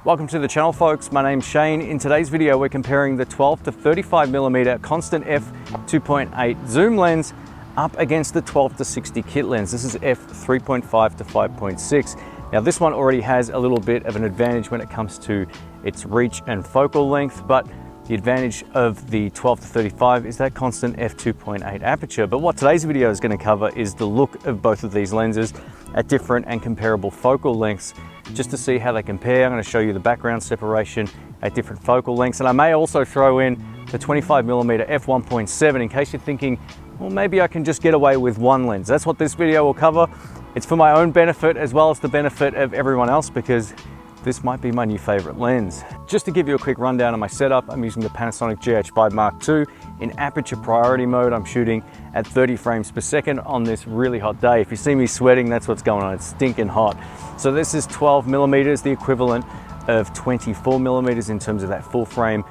Welcome to the channel, folks. My name's Shane. In today's video, we're comparing the 12 to 35mm constant f2.8 zoom lens up against the 12 to 60 kit lens. This is f3.5 to 5.6. Now this one already has a little bit of an advantage when it comes to its reach and focal length, but the advantage of the 12 to 35 is that constant f2.8 aperture. But what today's video is going to cover is the look of both of these lenses at different and comparable focal lengths, just to see how they compare. I'm going to show you the background separation at different focal lengths, and I may also throw in the 25mm f1.7 in case you're thinking, well, maybe I can just get away with one lens. That's what this video will cover. It's for my own benefit as well as the benefit of everyone else, because this might be my new favorite lens. Just to give you a quick rundown of my setup, I'm using the Panasonic GH5 Mark II in aperture priority mode. I'm shooting at 30 frames per second on this really hot day. If you see me sweating, that's what's going on. It's stinking hot. So this is 12mm, the equivalent of 24mm in terms of that full frame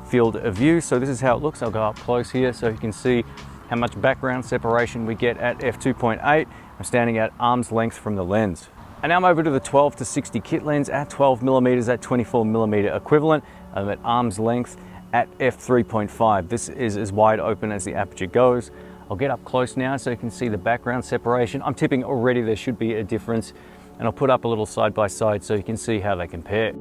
field of view. So this is how it looks. I'll go up close here so you can see how much background separation we get at f2.8. I'm standing at arm's length from the lens. And now I'm over to the 12 to 60 kit lens at 12mm, at 24mm equivalent. I'm at arm's length at f3.5. This is as wide open as the aperture goes. I'll get up close now so you can see the background separation. I'm tipping already there should be a difference, and I'll put up a little side by side so you can see how they compare.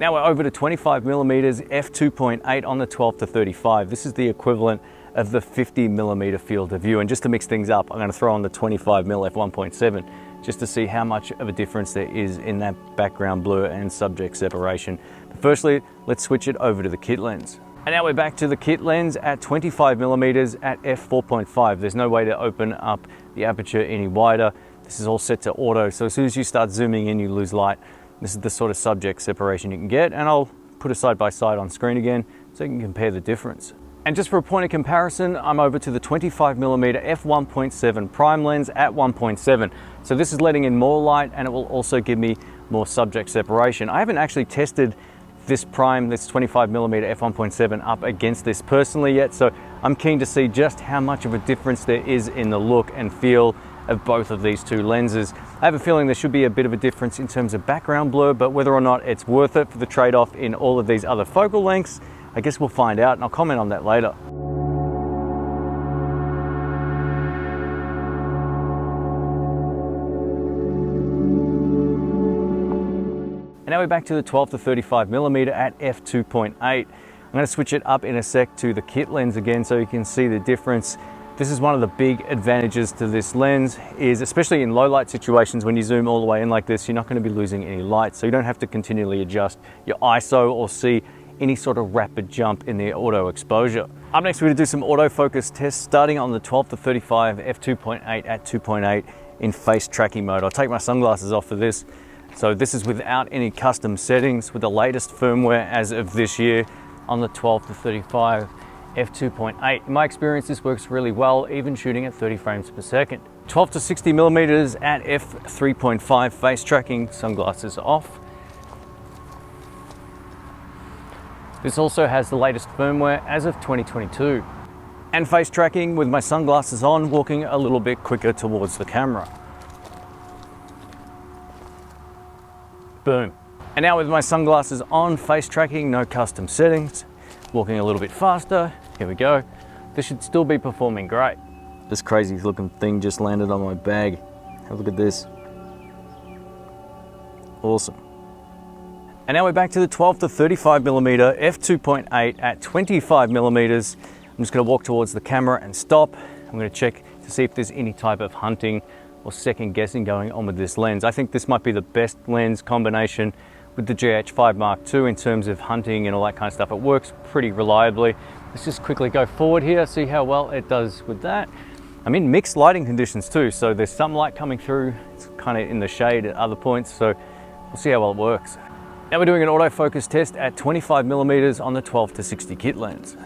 Now we're over to 25mm f2.8 on the 12 to 35. This is the equivalent of the 50mm field of view. And just to mix things up, I'm going to throw on the 25mm f1.7 just to see how much of a difference there is in that background blur and subject separation. But firstly, let's switch it over to the kit lens. And now we're back to the kit lens at 25mm at f4.5. There's no way to open up the aperture any wider. This is all set to auto, so as soon as you start zooming in, you lose light. This is the sort of subject separation you can get, and I'll put a side by side on screen again so you can compare the difference. And just for a point of comparison, I'm over to the 25mm f1.7 prime lens at 1.7. So this is letting in more light, and it will also give me more subject separation. I haven't actually tested this prime, this 25mm f1.7 up against this personally yet, so I'm keen to see just how much of a difference there is in the look and feel of both of these two lenses. I have a feeling there should be a bit of a difference in terms of background blur, but whether or not it's worth it for the trade-off in all of these other focal lengths, I guess we'll find out, and I'll comment on that later. And now we're back to the 12 to 35mm at f2.8. I'm going to switch it up in a sec to the kit lens again so you can see the difference. This is one of the big advantages to this lens, is especially in low light situations, when you zoom all the way in like this, you're not going to be losing any light, so you don't have to continually adjust your ISO or see any sort of rapid jump in the auto exposure. Up next, we're going to do some autofocus tests starting on the 12 to 35 f2.8 at 2.8 in face tracking mode. I'll take my sunglasses off for this. So this is without any custom settings, with the latest firmware as of this year on the 12 to 35 f2.8. In my experience, this works really well, even shooting at 30 frames per second. 12 to 60mm at f3.5 face tracking, sunglasses off. This also has the latest firmware as of 2022. And face tracking with my sunglasses on, walking a little bit quicker towards the camera. Boom. And now with my sunglasses on, face tracking, no custom settings, walking a little bit faster. Here we go. This should still be performing great. This crazy looking thing just landed on my bag. Have a look at this. Awesome. And now we're back to the 12 to 35mm f2.8 at 25mm. I'm just going to walk towards the camera and stop. I'm going to check to see if there's any type of hunting or second guessing going on with this lens. I think this might be the best lens combination with the GH5 Mark II in terms of hunting and all that kind of stuff. It works pretty reliably. Let's just quickly go forward here, see how well it does with that. I'm in mixed lighting conditions too, so there's some light coming through. It's kind of in the shade at other points, so we'll see how well it works. Now we're doing an autofocus test at 25mm on the 12 to 60 kit lens.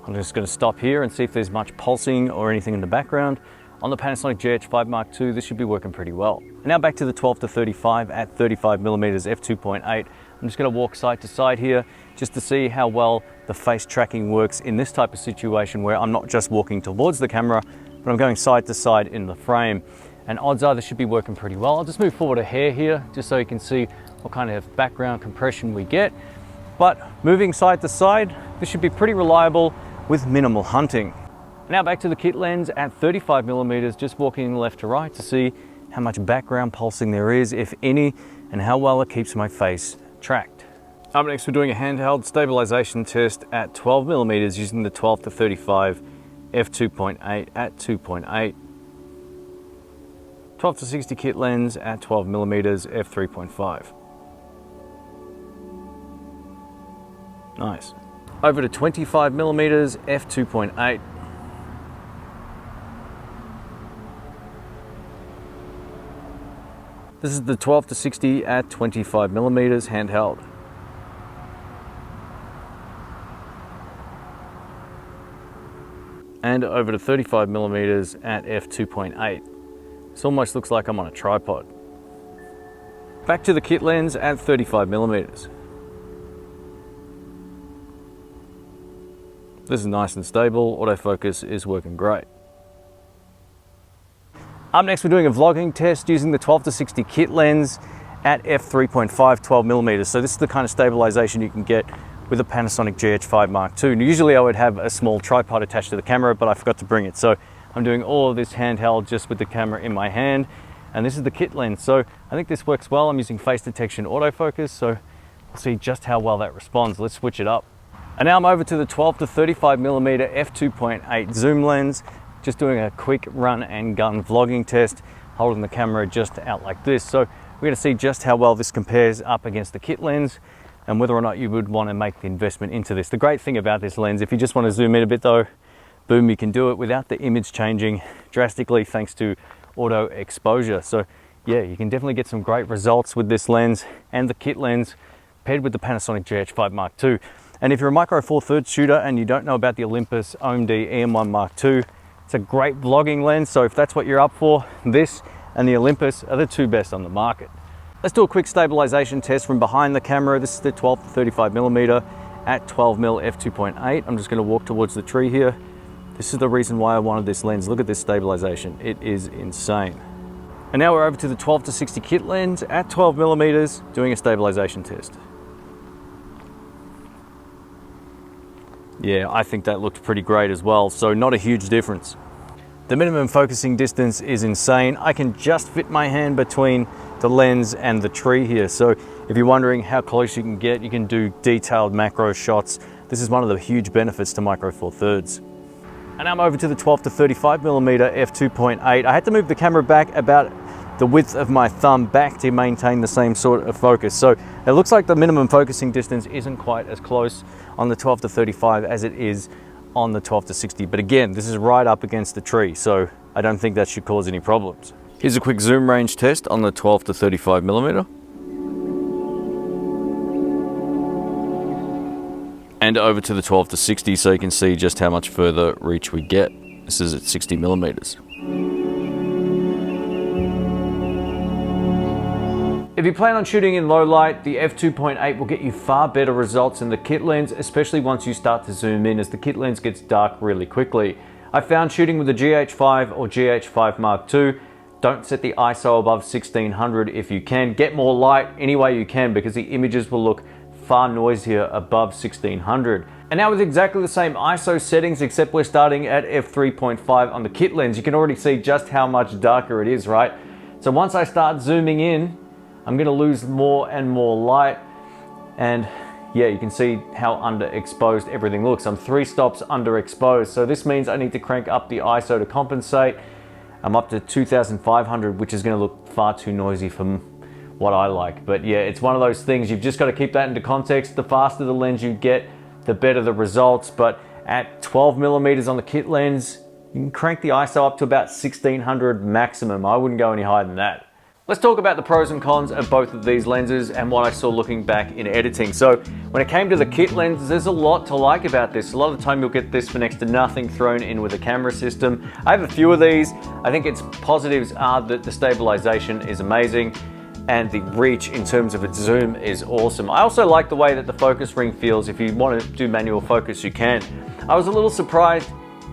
I'm just going to stop here and see if there's much pulsing or anything in the background. On the Panasonic GH5 Mark II, this should be working pretty well. And now back to the 12 to 35 at 35mm f2.8. I'm just going to walk side to side here just to see how well the face tracking works in this type of situation where I'm not just walking towards the camera, but I'm going side to side in the frame. And odds are this should be working pretty well. I'll just move forward a hair here just so you can see what kind of background compression we get. But moving side to side, this should be pretty reliable with minimal hunting. Now back to the kit lens at 35mm, just walking left to right to see how much background pulsing there is, if any, and how well it keeps my face tracked. Up next, we're doing a handheld stabilization test at 12mm using the 12 to 35 f2.8 at 2.8. 12 to 60 kit lens at 12mm f3.5. Nice. Over to 25mm f2.8. This is the 12 to 60 at 25mm handheld. And over to 35mm at f2.8. This almost looks like I'm on a tripod. Back to the kit lens at 35mm. This is nice and stable. Autofocus is working great. Up next, we're doing a vlogging test using the 12 to 60 kit lens at f3.5 12mm. So this is the kind of stabilization you can get with a Panasonic GH5 Mark II. Usually I would have a small tripod attached to the camera, but I forgot to bring it. So I'm doing all of this handheld just with the camera in my hand. And this is the kit lens. So I think this works well. I'm using face detection autofocus, so we'll see just how well that responds. Let's switch it up. And now I'm over to the 12 to 35mm f2.8 zoom lens, just doing a quick run and gun vlogging test, holding the camera just out like this. So we're going to see just how well this compares up against the kit lens and whether or not you would want to make the investment into this. The great thing about this lens, if you just want to zoom in a bit though, boom, you can do it without the image changing drastically thanks to auto exposure. So yeah, you can definitely get some great results with this lens and the kit lens paired with the Panasonic GH5 Mark II. And if you're a Micro Four Thirds shooter and you don't know about the Olympus OMD EM1 Mark II, it's a great vlogging lens. So if that's what you're up for, this and the Olympus are the two best on the market. Let's do a quick stabilization test from behind the camera. This is the 12 to 35mm at 12mm f2.8. I'm just going to walk towards the tree here. This is the reason why I wanted this lens. Look at this stabilization. It is insane. And now we're over to the 12 to 60 kit lens at 12mm doing a stabilization test. Yeah, I think that looked pretty great as well. So not a huge difference. The minimum focusing distance is insane. I can just fit my hand between the lens and the tree here. So if you're wondering how close you can get, you can do detailed macro shots. This is one of the huge benefits to Micro Four Thirds. And I'm over to the 12 to 35mm f2.8. I had to move the camera back about the width of my thumb back to maintain the same sort of focus. So it looks like the minimum focusing distance isn't quite as close on the 12 to 35 as it is on the 12 to 60. But again, this is right up against the tree, so I don't think that should cause any problems. Here's a quick zoom range test on the 12 to 35mm. And over to the 12 to 60 so you can see just how much further reach we get. This is at 60mm. If you plan on shooting in low light, the f2.8 will get you far better results than the kit lens, especially once you start to zoom in, as the kit lens gets dark really quickly. I found shooting with the GH5 or GH5 Mark II, don't set the ISO above 1600 if you can. Get more light any way you can because the images will look far noisier above 1600. And now with exactly the same ISO settings, except we're starting at f3.5 on the kit lens, you can already see just how much darker it is, right? So once I start zooming in, I'm going to lose more and more light, and yeah, you can see how underexposed everything looks. I'm 3 stops underexposed, so this means I need to crank up the ISO to compensate. I'm up to 2500, which is going to look far too noisy for what I like. But yeah, it's one of those things, you've just got to keep that into context. The faster the lens you get, the better the results. But at 12mm on the kit lens, you can crank the ISO up to about 1600 maximum. I wouldn't go any higher than that. Let's talk about the pros and cons of both of these lenses and what I saw looking back in editing. So when it came to the kit lens, there's a lot to like about this. A lot of the time you'll get this for next to nothing thrown in with a camera system. I have a few of these. I think its positives are that the stabilization is amazing. and the reach in terms of its zoom is awesome. I also like the way that the focus ring feels. If you want to do manual focus, you can. I was a little surprised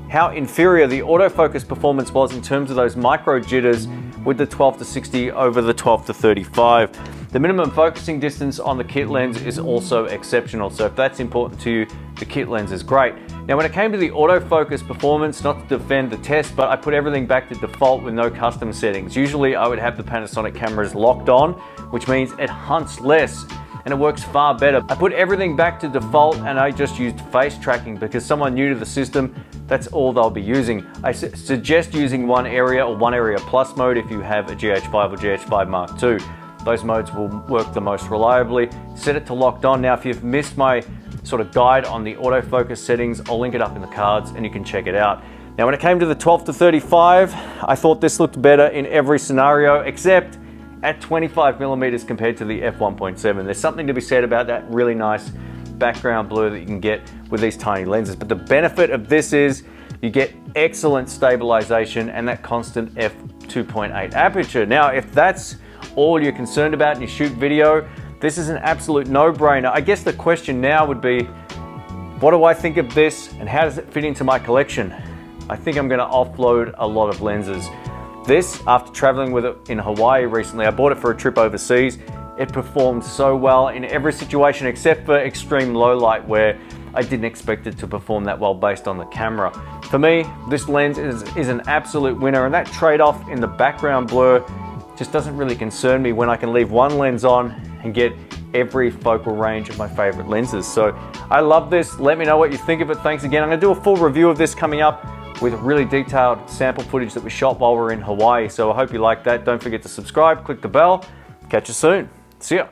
how inferior the autofocus performance was in terms of those micro jitters with the 12-60 over the 12-35. The minimum focusing distance on the kit lens is also exceptional, so if that's important to you, the kit lens is great. Now when it came to the autofocus performance, not to defend the test, but I put everything back to default with no custom settings. Usually I would have the Panasonic cameras locked on, which means it hunts less and it works far better. I put everything back to default and I just used face tracking because someone new to the system, that's all they'll be using. I suggest using one area or one area plus mode if you have a GH5 or GH5 Mark II. Those modes will work the most reliably. Set it to locked on. Now if you've missed my sort of guide on the autofocus settings, I'll link it up in the cards and you can check it out. Now when it came to the 12-35, I thought this looked better in every scenario except at 25mm compared to the f1.7. There's something to be said about that really nice background blur that you can get with these tiny lenses. But the benefit of this is you get excellent stabilization and that constant f2.8 aperture. Now, if that's all you're concerned about and you shoot video, this is an absolute no-brainer. I guess the question now would be, what do I think of this and how does it fit into my collection? I think I'm gonna offload a lot of lenses. This, after traveling with it in Hawaii recently, I bought it for a trip overseas. It performed so well in every situation except for extreme low light where I didn't expect it to perform that well based on the camera. For me, this lens is an absolute winner, and that trade-off in the background blur just doesn't really concern me when I can leave one lens on and get every focal range of my favorite lenses. So I love this. Let me know what you think of it. Thanks again. I'm gonna do a full review of this coming up with really detailed sample footage that we shot while we're in Hawaii. So I hope you like that. Don't forget to subscribe, click the bell. Catch you soon. See ya.